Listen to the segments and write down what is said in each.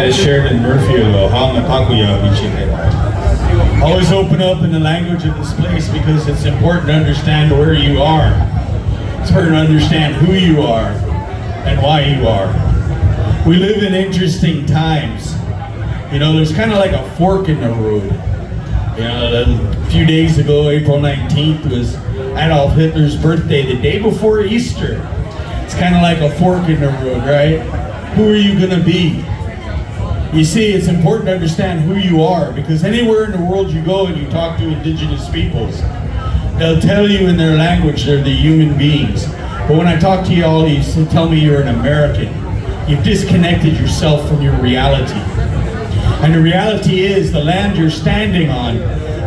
Sheridan Murphy, always open up in the language of this place because it's important to understand where you are. It's important to understand who you are and why you are. We live in interesting times. You know, there's kind of like a fork in the road. You know, a few days ago, April 19th was Adolf Hitler's birthday, the day before Easter. It's kind of like a fork in the road, right? Who are you going to be? You see, it's important to understand who you are, because anywhere in the world you go and you talk to indigenous peoples, they'll tell you in their language they're the human beings. But when I talk to you all, you tell me you're an American. You've disconnected yourself from your reality. And the reality is the land you're standing on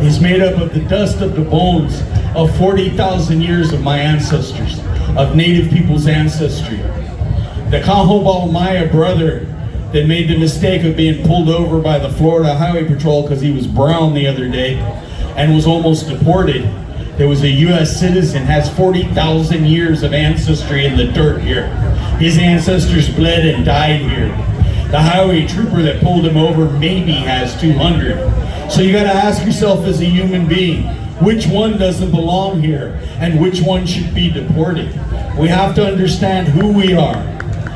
is made up of the dust of the bones of 40,000 years of my ancestors, of Native people's ancestry. The Kahobal Maya brother that made the mistake of being pulled over by the Florida Highway Patrol because he was brown the other day and was almost deported. There was a U.S. citizen, has 40,000 years of ancestry in the dirt here. His ancestors bled and died here. The highway trooper that pulled him over maybe has 200. So you gotta ask yourself as a human being, which one doesn't belong here and which one should be deported? We have to understand who we are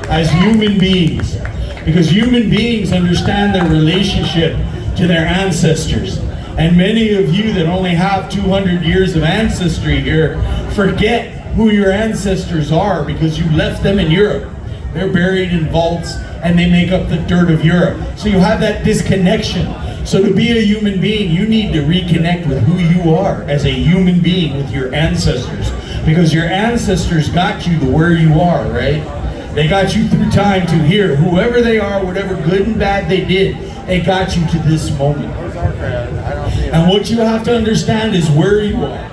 as human beings, because human beings understand their relationship to their ancestors. And many of you that only have 200 years of ancestry here forget who your ancestors are because you left them in Europe. They're buried in vaults and they make up the dirt of Europe. So you have that disconnection. So to be a human being, you need to reconnect with who you are as a human being with your ancestors, because your ancestors got you to where you are, right? They got you through time to here. Whoever they are, whatever good and bad they did, they got you to this moment. And what you have to understand is where you are.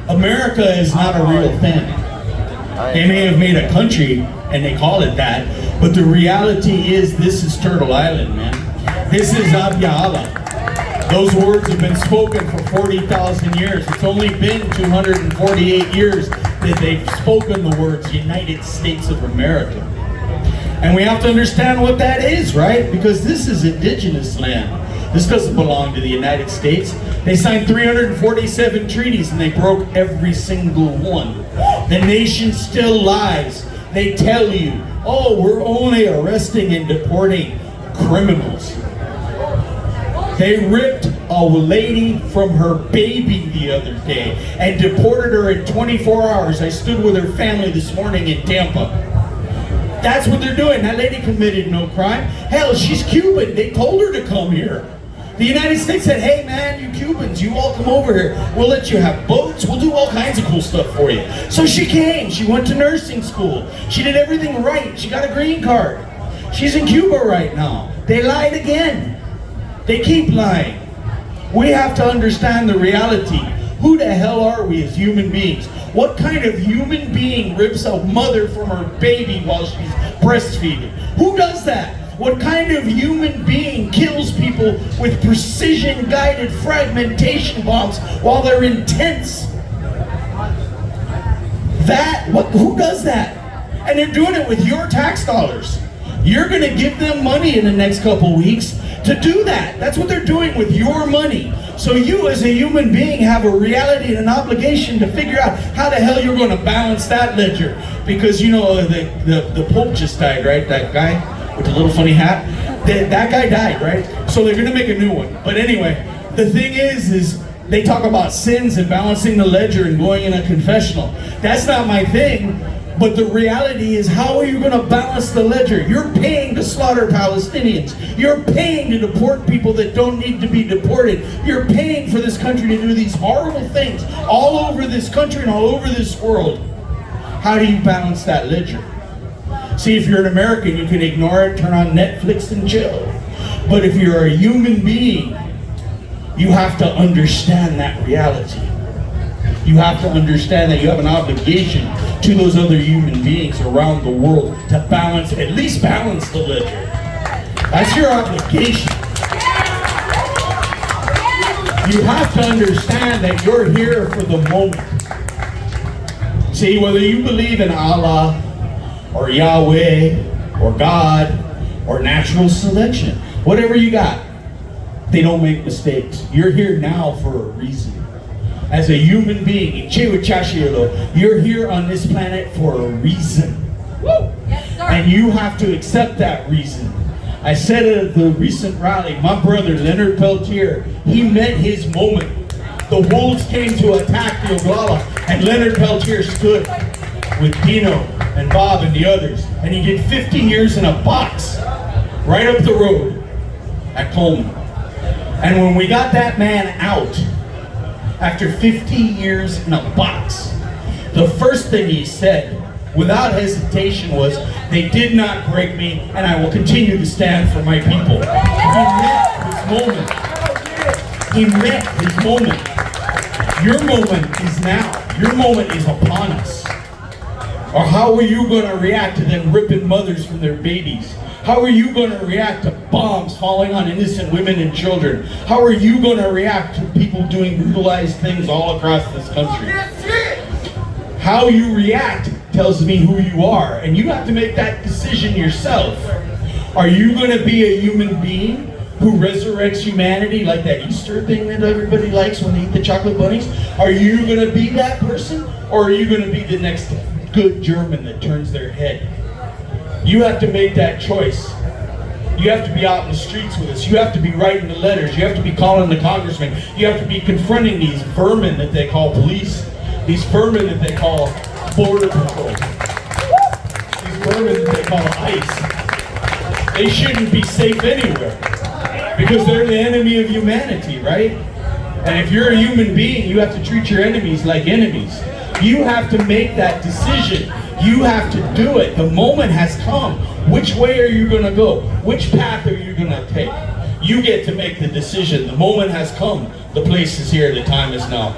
America is not a real thing. They may have made a country and they call it that, but the reality is this is Turtle Island, man. This is Abya. Those words have been spoken for 40,000 years. It's only been 248 years that they've spoken the words United States of America. And we have to understand what that is, right? Because this is indigenous land. This doesn't belong to the United States. They signed 347 treaties and they broke every single one. The nation still lies. They tell you, oh, we're only arresting and deporting criminals. They ripped a lady from her baby the other day and deported her in 24 hours. I stood with her family this morning in Tampa. That's what they're doing. That lady committed no crime. Hell, she's Cuban. They told her to come here. The United States said, hey man, you Cubans, you all come over here. We'll let you have boats. We'll do all kinds of cool stuff for you. So she came. She went to nursing school. She did everything right. She got a green card. She's in Cuba right now. They lied again. They keep lying. We have to understand the reality. Who the hell are we as human beings? What kind of human being rips a mother from her baby while she's breastfeeding? Who does that? What kind of human being kills people with precision-guided fragmentation bombs while they're in tents? Who does that? And they're doing it with your tax dollars. You're gonna give them money in the next couple weeks to do that. That's what they're doing with your money. So you as a human being have a reality and an obligation to figure out how the hell you're gonna balance that ledger. Because you know, the Pope just died, right? That guy with the little funny hat. That guy died, right? So they're gonna make a new one. But anyway, the thing is they talk about sins and balancing the ledger and going in a confessional. That's not my thing. But the reality is, how are you going to balance the ledger? You're paying to slaughter Palestinians. You're paying to deport people that don't need to be deported. You're paying for this country to do these horrible things all over this country and all over this world. How do you balance that ledger? See, if you're an American, you can ignore it, turn on Netflix and chill. But if you're a human being, you have to understand that reality. You have to understand that you have an obligation to those other human beings around the world to balance, at least balance the ledger. That's your obligation. You have to understand that you're here for the moment. See, whether you believe in Allah or Yahweh or God, or natural selection. Whatever you got, they don't make mistakes. You're here now for a reason. As a human being, you're here on this planet for a reason. Woo! Yes, sir. And you have to accept that reason. I said at the recent rally, my brother Leonard Peltier, he met his moment. The wolves came to attack the Oglala, and Leonard Peltier stood with Dino and Bob and the others, and he did 50 years in a box right up the road at Coleman. And when we got that man out, after 50 years in a box, the first thing he said, without hesitation, was, "They did not break me, and I will continue to stand for my people." He met his moment. He met his moment. Your moment is now. Your moment is upon us. Or how are you going to react to them ripping mothers from their babies? How are you going to react to bombs falling on innocent women and children? How are you going to react to people doing brutalized things all across this country? How you react tells me who you are, and you have to make that decision yourself. Are you going to be a human being who resurrects humanity, like that Easter thing that everybody likes when they eat the chocolate bunnies? Are you going to be that person, or are you going to be the next good German that turns their head? You have to make that choice. You have to be out in the streets with us. You have to be writing the letters. You have to be calling the congressman. You have to be confronting these vermin that they call police. These vermin that they call border patrol. These vermin that they call ICE. They shouldn't be safe anywhere, because they're the enemy of humanity, right? And if you're a human being, you have to treat your enemies like enemies. You have to make that decision. You have to do it. The moment has come. Which way are you going to go? Which path are you going to take? You get to make the decision. The moment has come. The place is here. The time is now.